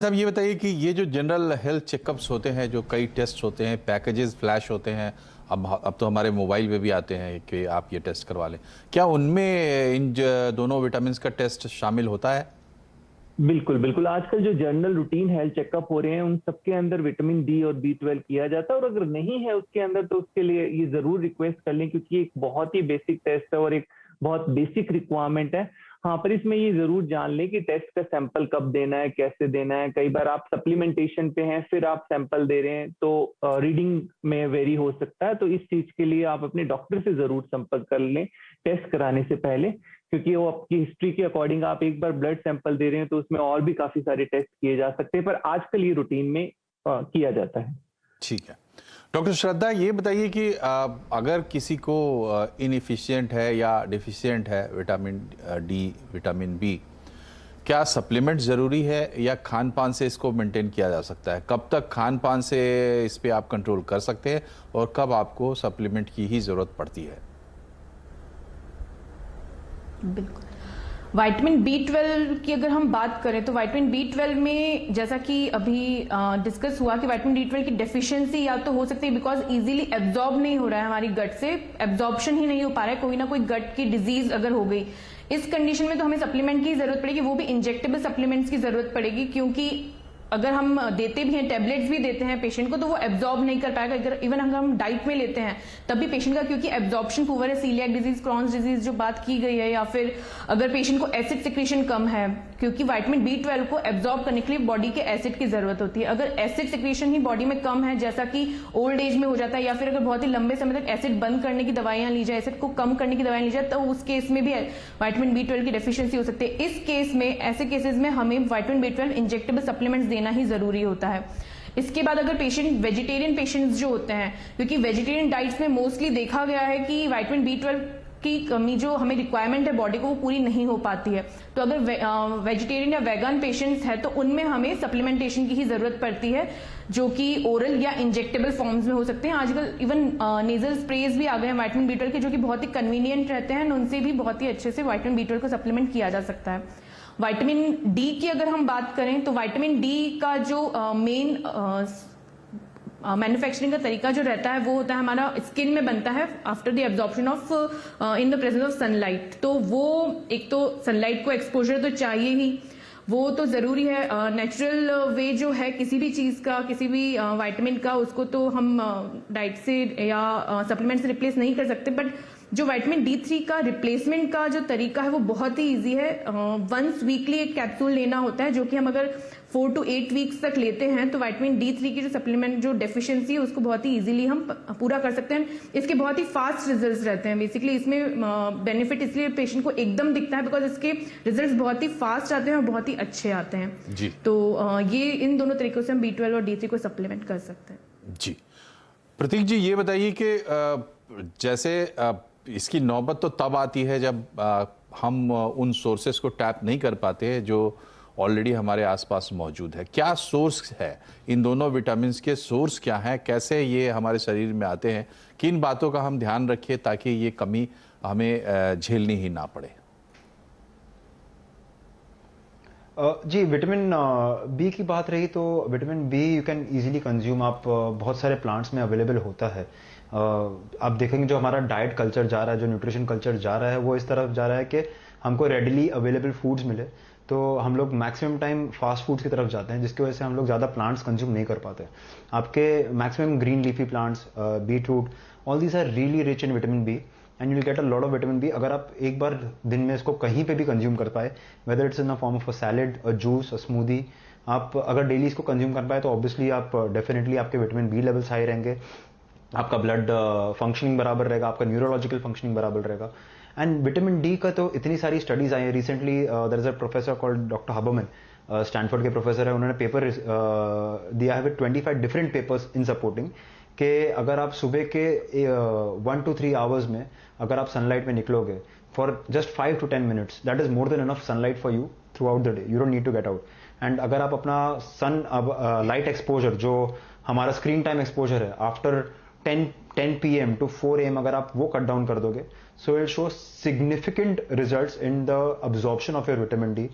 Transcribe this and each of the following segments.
साहब ये बताइए कि ये जो जनरल हेल्थ चेकअप्स होते हैं, जो कई टेस्ट होते हैं, पैकेजेस फ्लैश होते हैं, अब तो हमारे मोबाइल पे भी आते हैं कि आप ये टेस्ट करवा लें। क्या उनमें दोनों विटामिन्स का टेस्ट शामिल होता है? बिल्कुल बिल्कुल। आजकल जो जनरल रूटीन हेल्थ चेकअप हो रहे हैं उन सबके अंदर विटामिन डी और बी 12 किया जाता है, और अगर नहीं है उसके अंदर तो उसके लिए ये जरूर रिक्वेस्ट कर लें, क्योंकि एक बहुत ही बेसिक टेस्ट है और एक बहुत बेसिक रिक्वायरमेंट है। हाँ, पर इसमें ये जरूर जान लें कि टेस्ट का सैंपल कब देना है, कैसे देना है। कई बार आप सप्लीमेंटेशन पे हैं फिर आप सैंपल दे रहे हैं तो रीडिंग में वेरी हो सकता है। तो इस चीज के लिए आप अपने डॉक्टर से जरूर संपर्क कर लें टेस्ट कराने से पहले, क्योंकि वो आपकी हिस्ट्री के अकॉर्डिंग आप एक बार ब्लड सैंपल दे रहे हैं तो उसमें और भी काफी सारे टेस्ट किए जा सकते हैं, पर आजकल ये रूटीन में किया जाता है। ठीक है। डॉक्टर श्रद्धा, ये बताइए कि अगर किसी को इनएफिशिएंट है या डिफिशिएंट है विटामिन डी, विटामिन बी, क्या सप्लीमेंट ज़रूरी है या खान पान से इसको मेंटेन किया जा सकता है? कब तक खान पान से इस पे आप कंट्रोल कर सकते हैं और कब आपको सप्लीमेंट की ही ज़रूरत पड़ती है? बिल्कुल। विटामिन बी 12 की अगर हम बात करें तो विटामिन बी 12 में जैसा कि अभी डिस्कस हुआ कि विटामिन बी 12 की डेफिशिएंसी या तो हो सकती है बिकॉज इजीली एब्जॉर्ब नहीं हो रहा है, हमारी गट से एब्जॉर्प्शन ही नहीं हो पा रहा है, कोई ना कोई गट की डिजीज अगर हो गई, इस कंडीशन में तो हमें सप्लीमेंट की जरूरत पड़ेगी, वो भी इंजेक्टेबल सप्लीमेंट्स की जरूरत पड़ेगी, क्योंकि अगर हम देते भी हैं, टेबलेट्स भी देते हैं पेशेंट को, तो वो एब्जॉर्ब नहीं कर पाएगा। अगर इवन अगर हम डाइट में लेते हैं तब भी पेशेंट का, क्योंकि एब्जॉर्प्शन पुअर है, सीलियाक डिजीज, क्रॉन्स डिजीज जो बात की गई है, या फिर अगर पेशेंट को एसिड सिक्रीशन कम है, क्योंकि विटामिन बी 12 को एब्जॉर्ब करने के लिए बॉडी के एसिड की जरूरत होती है। अगर एसिड सिक्रीशन ही बॉडी में कम है, जैसा कि ओल्ड एज में हो जाता है, या फिर अगर बहुत ही लंबे समय तक एसिड बंद करने की दवाइयां ली जाए, एसिड को कम करने की दवाइयां ली जाए, तो उस केस में भी विटामिन बी 12 की डेफिशिएंसी हो सकती है। इस केस में, ऐसे केसेस में हमें विटामिन बी 12 इंजेक्टेबल सप्लीमेंट्स देना ही जरूरी होता है। इसके बाद अगर पेशेंट वेजिटेरियन पेशेंट्स जो होते हैं, क्योंकि वेजिटेरियन डाइट्स में मोस्टली देखा गया है कि विटामिन बी 12 की कमी जो हमें रिक्वायरमेंट है बॉडी को, वो पूरी नहीं हो पाती है। तो अगर वेजिटेरियन या वेगन पेशेंट्स है तो उनमें हमें सप्लीमेंटेशन की ही जरूरत पड़ती है, जो कि ओरल या इंजेक्टेबल फॉर्म्स में हो सकते हैं। आजकल इवन नेजल स्प्रेज भी आ गए हैं विटामिन बी 12 के, जो कि बहुत ही कन्वीनियंट रहते हैं, उनसे भी बहुत ही अच्छे से विटामिन बी 12 को सप्लीमेंट किया जा सकता है। विटामिन डी की अगर हम बात करें तो विटामिन डी का जो मेन मैन्युफैक्चरिंग का तरीका जो रहता है वो होता है हमारा स्किन में बनता है after the absorption of in the presence of sunlight. तो वो एक तो सनलाइट को एक्सपोजर तो चाहिए ही, वो तो जरूरी है। नेचुरल वे जो है किसी भी चीज का, किसी भी विटामिन का, उसको तो हम डाइट से या सप्लीमेंट से रिप्लेस नहीं कर सकते, बट जो विटामिन D3 का रिप्लेसमेंट का जो तरीका है वो बहुत ही इजी है। वंस वीकली एक कैप्सूल लेना होता है, जो कि हम अगर 4 to 8 वीक्स तक लेते हैं तो विटामिन D3 की जो सप्लीमेंट जो डेफिशिएंसी है उसको बहुत ही इजीली हम पूरा कर सकते हैं। इसके बहुत ही फास्ट रिजल्ट्स रहते हैं। बेसिकली इसमें बेनिफिट इसलिए पेशेंट को एकदम दिखता है बिकॉज इसके रिजल्ट्स बहुत ही फास्ट आते हैं और बहुत ही अच्छे आते हैं जी। तो ये इन दोनों तरीकों से हम B 12 और D3 को सप्लीमेंट कर सकते हैं जी। प्रतीक जी, ये बताइए कि जैसे इसकी नौबत तो तब आती है जब हम उन सोर्सेस को टैप नहीं कर पाते हैं जो ऑलरेडी हमारे आसपास मौजूद है। क्या सोर्स है इन दोनों विटामिन्स के? सोर्स क्या है, कैसे ये हमारे शरीर में आते हैं, किन बातों का हम ध्यान रखें ताकि ये कमी हमें झेलनी ही ना पड़े? जी, विटामिन बी की बात रही तो vitamin B you can easily consume, आप बहुत सारे प्लांट्स में अवेलेबल होता है। आप देखेंगे जो हमारा डाइट कल्चर जा रहा है, जो न्यूट्रिशन कल्चर जा रहा है, वो इस तरफ जा रहा है कि हमको रेडिली अवेलेबल फूड्स मिले, तो हम लोग मैक्सिमम टाइम फास्ट फूड्स की तरफ जाते हैं, जिसकी वजह से हम लोग ज़्यादा प्लांट्स कंज्यूम नहीं कर पाते। आपके maximum green leafy plants, beetroot, all these are really rich in vitamin B and you will get a lot of vitamin B अगर आप एक बार दिन में इसको कहीं पे भी कंज्यूम कर पाए, whether it's in the form of a salad, a juice, a smoothie. आप अगर डेली इसको कंज्यूम कर पाए तो ऑब्वियसली आप डेफिनेटली आपके विटामिन बी लेवल्स हाई रहेंगे, आपका ब्लड फंक्शनिंग बराबर रहेगा, आपका न्यूरोलॉजिकल फंक्शनिंग बराबर रहेगा। एंड विटामिन डी का तो इतनी सारी स्टडीज आई है recently. There is a professor called doctor Huberman, Stanford के प्रोफेसर है, उन्होंने पेपर दिया है with 25 different papers in supporting कि अगर आप सुबह के 1 to 3 आवर्स में अगर आप सनलाइट में निकलोगे for just 5 to 10 minutes, that is more than enough sunlight for you throughout the day, you don't need to get out. And अगर आप अपना सन लाइट एक्सपोजर, जो हमारा स्क्रीन टाइम एक्सपोजर है, आफ्टर 10 PM to 4 AM अगर आप वो cut down कर दोगे, so it will show significant results in the absorption of your vitamin D.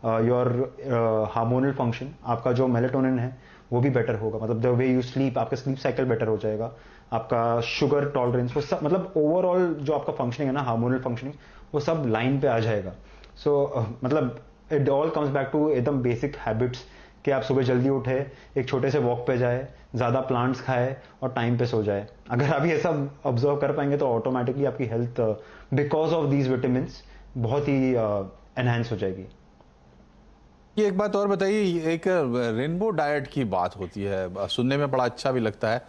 Your hormonal function, आपका जो मेलेटोनिन है वो भी बेटर होगा, मतलब द वे यू स्लीप, आपका स्लीप साइकिल बेटर हो जाएगा, आपका शुगर टॉलरेंस, वो सब मतलब ओवरऑल जो आपका फंक्शनिंग है ना, हार्मोनल फंक्शनिंग, वो सब लाइन पे आ जाएगा। सो मतलब it all comes back to एकदम बेसिक हैबिट्स कि आप सुबह जल्दी उठे, एक छोटे से वॉक पे जाए, ज़्यादा प्लांट्स खाए और टाइम पे सो जाए। अगर आप ये सब ऑब्जर्व कर पाएंगे तो ऑटोमेटिकली आपकी health because of these vitamin बहुत ही एनहांस हो जाएगी। ये एक बात और बताइए, एक रेनबो डाइट की बात होती है, सुनने में बड़ा अच्छा भी लगता है,